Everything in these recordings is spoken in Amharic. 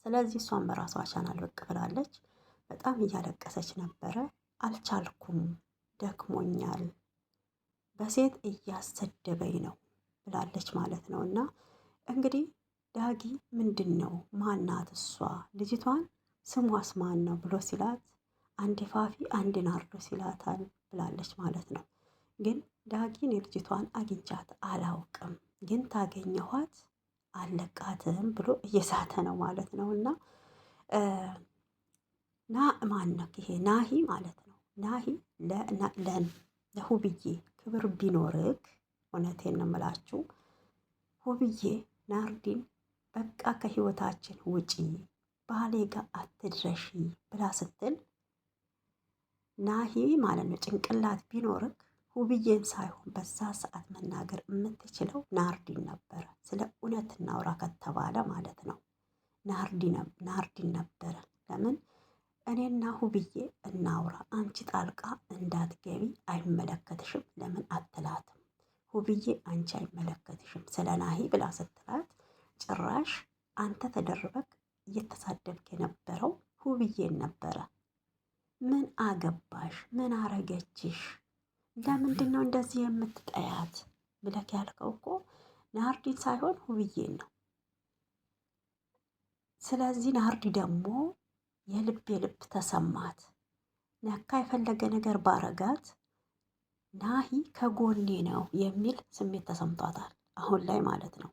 ስለዚህ እሷን በራሷ ቻናል ብቅ ብላለች። በጣም እያለቀሰች ነበረ። አልቻልኩም፣ ደክሞኛል፣ በሴት እያሰደበኝ ነው ብላለች ማለት ነው። እና እንግዲህ ዳጊ ምንድን ነው ማናት እሷ ልጅቷን ስሟስ ማን ነው ብሎ ሲላት አንዴ ፋፊ አንዴ ናርዶስ ይላታል ብላለች ማለት ነው። ግን ዳጊን የልጅቷን አግኝቻት አላውቅም፣ ግን ታገኘኋት አለቃትም ብሎ እየሳተ ነው ማለት ነው። እና ማን ነው ይሄ? ናሂ ማለት ነው። ናሂ ለሁብዬ ክብር ቢኖርክ፣ እውነቴን ነው የምላችሁ ሁብዬ ናርዲን በቃ ከህይወታችን ውጪ ባሌ ጋር አትድረሺ ብላ ስትል ናሂ ማለት ነው ጭንቅላት ቢኖርክ ሁብዬን ሳይሆን በዛ ሰዓት መናገር የምትችለው ናርዲን ነበረ። ስለ እውነት እናውራ ከተባለ ማለት ነው ናርዲን ነበረ። ለምን እኔና ሁብዬ እናውራ፣ አንቺ ጣልቃ እንዳትገቢ አይመለከትሽም፣ ለምን አትላትም? ሁብዬ አንቺ አይመለከትሽም ስለ ናሂ ብላ ስትላት ጭራሽ አንተ ተደርበክ እየተሳደብክ የነበረው ሁብዬን ነበረ። ምን አገባሽ? ምን አረገችሽ? ለምንድን ነው እንደዚህ የምትጠያት ብለክ ያልከው እኮ ናርዲን ሳይሆን ሁብዬን ነው። ስለዚህ ናርዲ ደግሞ የልብ ተሰማት። ነካ የፈለገ ነገር ባረጋት ናሂ ከጎኔ ነው የሚል ስሜት ተሰምቷታል አሁን ላይ ማለት ነው።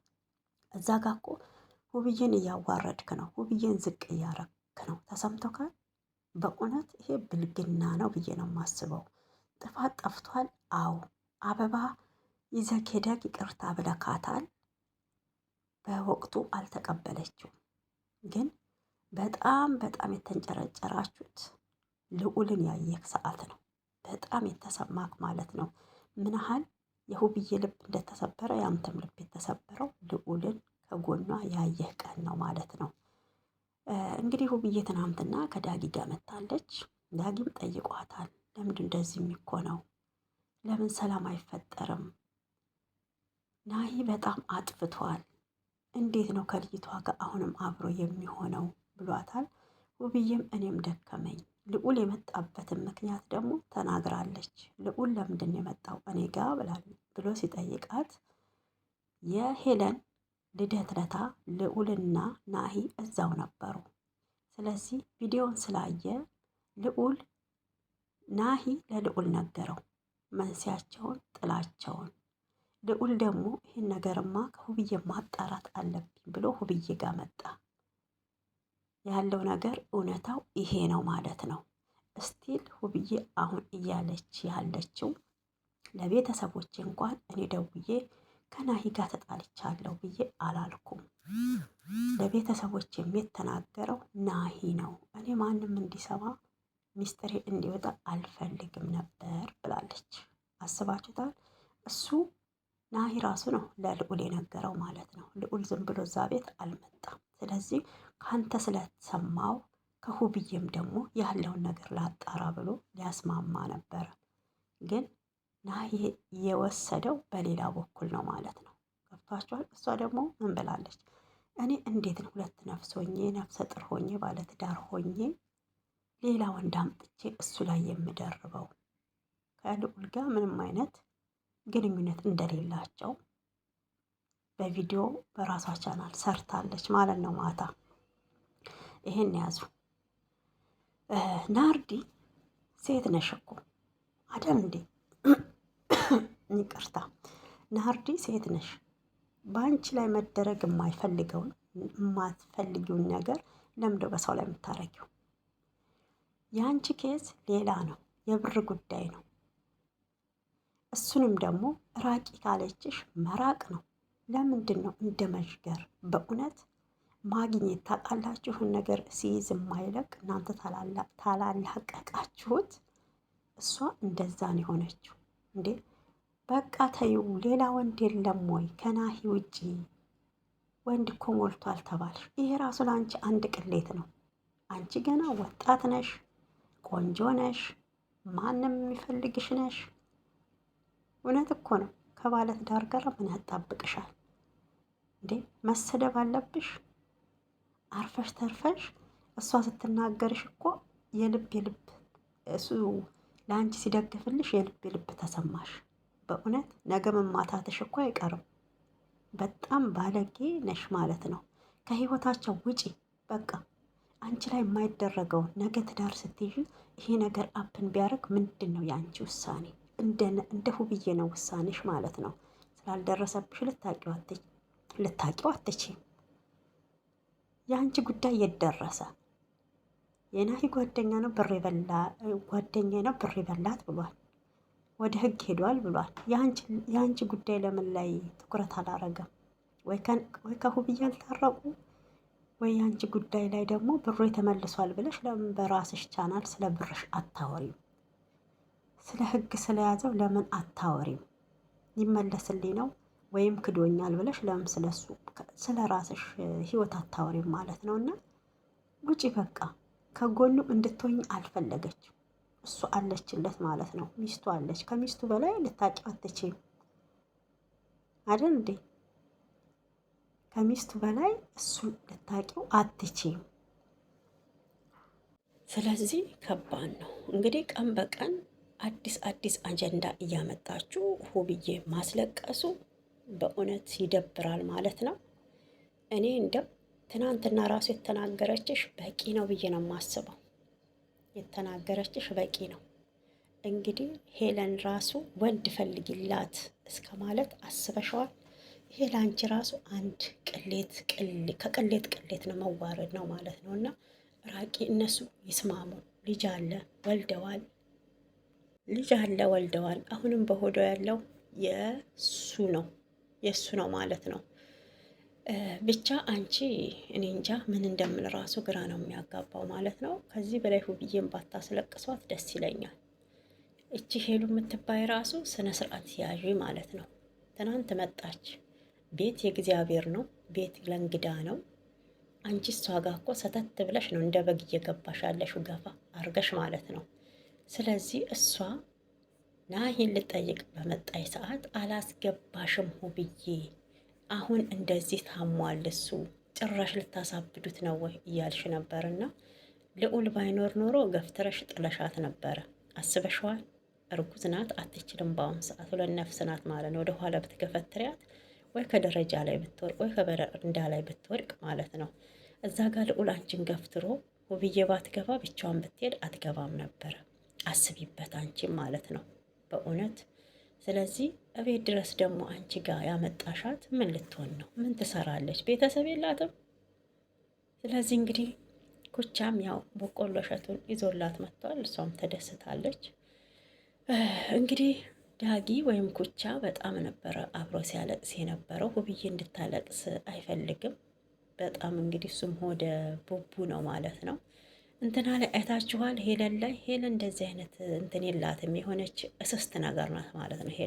እዛ ጋ እኮ ሁብዬን እያዋረድክ ነው፣ ሁብዬን ዝቅ እያረክ ነው። ተሰምቶካል? በእውነት ይሄ ብልግና ነው ብዬ ነው የማስበው። ጥፋት ጠፍቷል። አዎ አበባ ይዘህ ሄደህ ይቅርታ ብለካታል። በወቅቱ አልተቀበለችው። ግን በጣም የተንጨረጨራችሁት ልዑልን ያየህ ሰዓት ነው በጣም የተሰማክ ማለት ነው። ምን ያህል የሁብዬ ልብ እንደተሰበረ ያንተም ልብ የተሰበረው ልዑልን ከጎኗ ያየህ ቀን ነው ማለት ነው። እንግዲህ ሁብዬ ትናንትና ከዳጊ ጋር መታለች። ዳጊም ጠይቋታል። ለምንድን እንደዚህ የሚኮነው? ለምን ሰላም አይፈጠርም? ናሂ በጣም አጥፍቷል። እንዴት ነው ከልጅቷ ጋር አሁንም አብሮ የሚሆነው ብሏታል። ሁብዬም እኔም ደከመኝ፣ ልዑል የመጣበትን ምክንያት ደግሞ ተናግራለች። ልዑል ለምንድን ነው የመጣው እኔ ጋ ብሎ ሲጠይቃት የሄለን ልደት ለታ ልዑልና ናሂ እዛው ነበሩ። ስለዚህ ቪዲዮውን ስላየ ልዑል ናሂ ለልዑል ነገረው መንስያቸውን፣ ጥላቸውን። ልዑል ደግሞ ይህን ነገርማ ከሁብዬ ማጣራት አለብኝ ብሎ ሁብዬ ጋር መጣ። ያለው ነገር እውነታው ይሄ ነው ማለት ነው። እስቲል ሁብዬ አሁን እያለች ያለችው ለቤተሰቦቼ እንኳን እኔ ደውዬ ከናሂ ጋር ተጣልቻለሁ ብዬ አላልኩም። ለቤተሰቦች የተናገረው ናሂ ነው። እኔ ማንም እንዲሰማ ሚስጥሬ እንዲወጣ አልፈልግም ነበር ብላለች። አስባችሁታል? እሱ ናሂ ራሱ ነው ለልዑል የነገረው ማለት ነው። ልዑል ዝም ብሎ እዛ ቤት አልመጣም። ስለዚህ ከአንተ ስለተሰማው ከሁብዬም ደግሞ ያለውን ነገር ላጣራ ብሎ ሊያስማማ ነበረ። ግን ናሂ የወሰደው በሌላ በኩል ነው ማለት ነው። ገብቷችኋል? እሷ ደግሞ ምን ብላለች? እኔ እንዴት ነው ሁለት ነፍስ ሆኜ ነፍሰ ጥር ሆኜ ባለትዳር ሆኜ ሌላ ወንድ አምጥቼ እሱ ላይ የምደርበው? ከልዑል ጋር ምንም አይነት ግንኙነት እንደሌላቸው በቪዲዮ በራሷ ቻናል ሰርታለች ማለት ነው። ማታ ይሄን ያዙ። ናርዲ ሴት ነሽ እኮ አደም እንዴ? ይቅርታ ናርዲ ሴት ነሽ። በአንቺ ላይ መደረግ የማትፈልጊውን ነገር ለምንድነው በሰው ላይ የምታረጊው? የአንቺ ኬዝ ሌላ ነው፣ የብር ጉዳይ ነው። እሱንም ደግሞ ራቂ ካለችሽ መራቅ ነው። ለምንድን ነው እንደ መዥገር? በእውነት ማግኘት ታውቃላችሁን ነገር ሲይዝ የማይለቅ እናንተ ታላላቀቃችሁት። እሷ እንደዛን የሆነችው እንዴ። በቃ ተይው፣ ሌላ ወንድ የለም ወይ ከናሂ ውጪ? ወንድ እኮ ሞልቷል ተባልሽ። ይሄ ራሱ ለአንቺ አንድ ቅሌት ነው። አንቺ ገና ወጣት ነሽ፣ ቆንጆ ነሽ፣ ማንም የሚፈልግሽ ነሽ። እውነት እኮ ነው። ከባለትዳር ጋር ምን ያጣብቅሻል እንዴ? መሰደብ አለብሽ? አርፈሽ ተርፈሽ እሷ ስትናገርሽ እኮ የልብ እሱ ለአንቺ ሲደግፍልሽ የልብ ተሰማሽ። በእውነት ነገ መማታትሽ እኮ አይቀርም። በጣም ባለጌ ነሽ ማለት ነው። ከህይወታቸው ውጪ በቃ። አንቺ ላይ የማይደረገውን ነገ ትዳር ስትይዥ ይሄ ነገር አፕን ቢያደርግ ምንድን ነው የአንቺ ውሳኔ? እንደ ሁብዬ ነው ውሳኔሽ ማለት ነው። ስላልደረሰብሽ ልታቂው አትችይም። የአንቺ ጉዳይ የደረሰ የናሂ ጓደኛ ነው ብር በላት ብሏል። ወደ ህግ ሄዷል ብሏል። የአንቺ ጉዳይ ለምን ላይ ትኩረት አላረገም? ወይ ከሁብዬ አልታረቁ ወይ የአንቺ ጉዳይ ላይ ደግሞ ብሩ ተመልሷል ብለሽ ለምን በራስሽ ቻናል ስለ ብርሽ አታወሪም? ስለ ህግ ስለያዘው ለምን አታወሪም? ይመለስልኝ ነው ወይም ክዶኛል ብለሽ ለምን ስለሱ ስለ ራስሽ ህይወት አታወሪም ማለት ነው። እና ውጪ በቃ። ከጎኑ እንድትሆኝ አልፈለገችም። እሱ አለችለት ማለት ነው። ሚስቱ አለች። ከሚስቱ በላይ ልታቂው አትችይም አይደል እንዴ? ከሚስቱ በላይ እሱ ልታቂው አትችይም። ስለዚህ ከባድ ነው እንግዲህ ቀን በቀን አዲስ አጀንዳ እያመጣችሁ ሁብዬ ማስለቀሱ በእውነት ይደብራል ማለት ነው። እኔ እንደው ትናንትና ራሱ የተናገረችሽ በቂ ነው ብዬ ነው የማስበው። የተናገረችሽ በቂ ነው። እንግዲህ ሄለን ራሱ ወንድ ፈልጊላት እስከ ማለት አስበሸዋል። ይሄ ለአንቺ ራሱ አንድ ከቅሌት ነው መዋረድ ነው ማለት ነው። እና ራቂ። እነሱ ይስማሙ። ልጅ አለ ወልደዋል። አሁንም በሆዷ ያለው የሱ ነው ማለት ነው። ብቻ አንቺ እኔ እንጃ ምን እንደምል ራሱ ግራ ነው የሚያጋባው ማለት ነው። ከዚህ በላይ ሁብዬን ባታስለቅሷት ደስ ይለኛል። እቺ ሄሉ የምትባይ ራሱ ስነ ስርዓት ያዥ ማለት ነው። ትናንት መጣች። ቤት የእግዚአብሔር ነው፣ ቤት ለእንግዳ ነው። አንቺ እሷ ጋር እኮ ሰተት ብለሽ ነው እንደ በግ እየገባሽ ያለሽው ገፋ አርገሽ ማለት ነው። ስለዚህ እሷ ናሂን ልጠይቅ በመጣይ ሰዓት አላስገባሽም ሁብዬ፣ አሁን እንደዚህ ታሟል እሱ ጭራሽ ልታሳብዱት ነው ወይ እያልሽ ነበርና ልዑል ባይኖር ኖሮ ገፍትረሽ ጥለሻት ነበረ። አስበሽዋል? እርጉዝ ናት፣ አትችልም። በአሁኑ ሰዓት ሁለት ነፍስ ናት ማለት ነው። ወደኋላ ብትገፈትሪያት ወይ ከደረጃ ላይ ብትወርቅ ወይ ከበረንዳ ላይ ብትወድቅ ማለት ነው። እዛ ጋር ልዑል አንቺን ገፍትሮ ሁብዬ ባትገባ ብቻዋን ብትሄድ አትገባም ነበረ። አስቢበት አንቺም ማለት ነው በእውነት። ስለዚህ እቤት ድረስ ደግሞ አንቺ ጋር ያመጣሻት ምን ልትሆን ነው? ምን ትሰራለች? ቤተሰብ የላትም። ስለዚህ እንግዲህ ኩቻም ያው በቆሎ እሸቱን ይዞላት መጥቷል። እሷም ተደስታለች። እንግዲህ ዳጊ ወይም ኩቻ በጣም ነበረ አብሮ ሲያለቅስ የነበረው። ሁብዬ እንድታለቅስ አይፈልግም በጣም እንግዲህ እሱም ሆደ ቡቡ ነው ማለት ነው። እንትና ላይ አይታችኋል። ሄለን እንደዚህ አይነት እንትን የላትም፣ የሆነች እስስት ነገር ናት ማለት ነው ሄለን